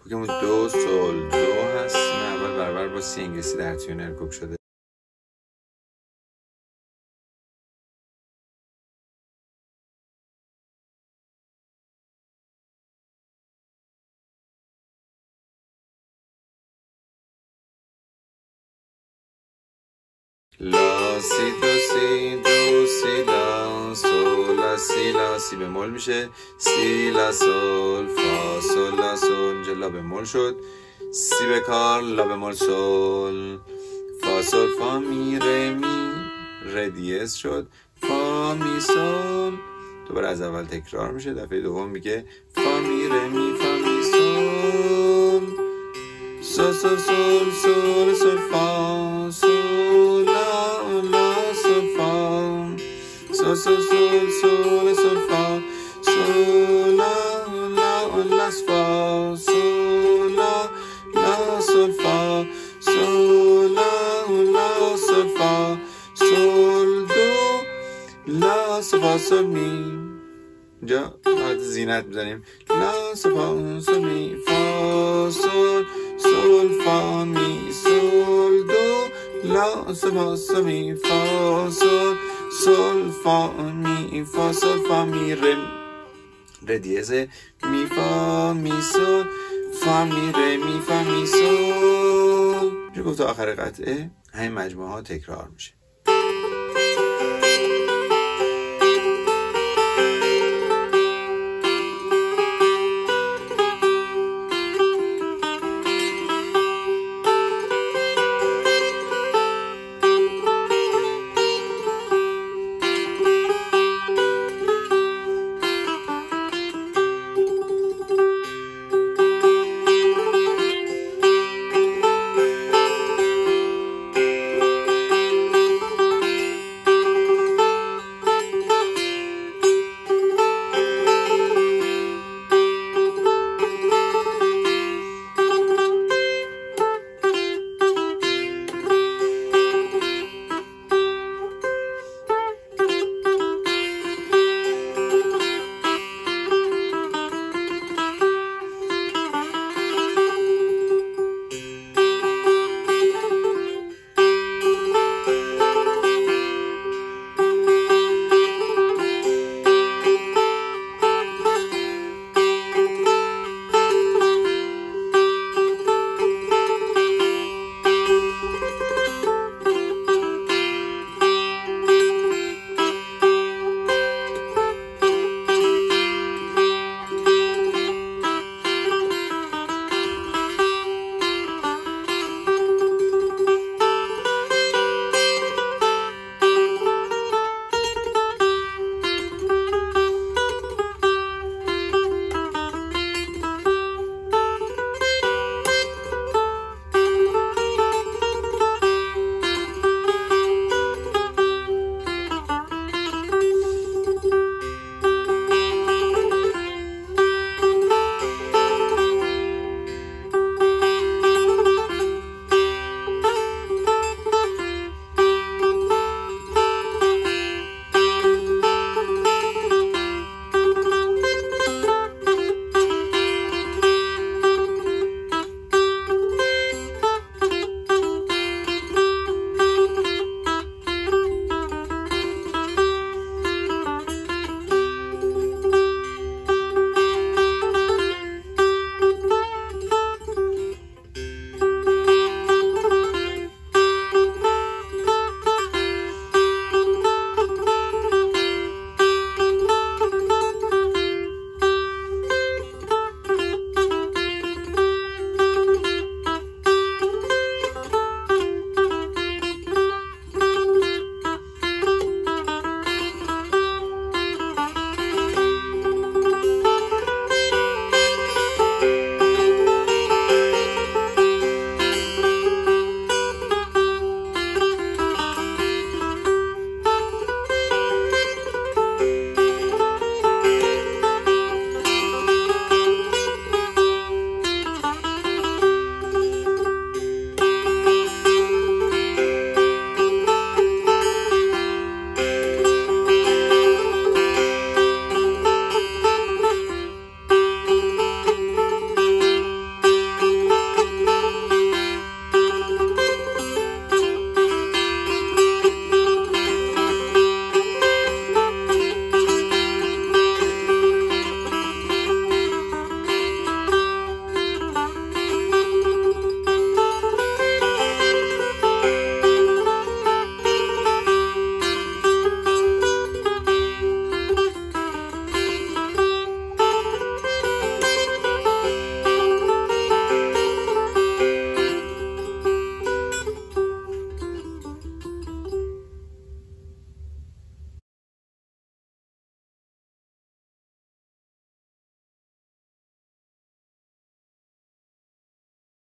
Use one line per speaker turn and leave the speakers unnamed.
کوکمون دو سول دو هست. این اول برابر با سی انگلیسی در تیونر کوک شده. لا سی دو سی دو سی لا سول لا سی لا سی بمول میشه سی لا سول فا سول لا سول. اینجا لا بمول شد، سی بکار لا بمول سول فا سول فا می ره می ره دیز شد فا می سول. دوباره از اول تکرار میشه. دفعه دوم میگه فا می ره می فا می سول سول سول سول سول سول فا سول لا لا سول فا سول سول سول سول سول فا سول لا لا لا فا سول لا لا سول فا سول لا لا سول فا سول دو لا سول فا سول می. اینجا زینت بزنیم لا سول فا سول می فا سول سول فا می سول دو لا سول فا سول می فا سول سول فا می فا سول فا می ره دیزه می فا می سول فا می ره می فا می سول. اینجا گفت آخر قطعه همین مجموعه ها تکرار میشه.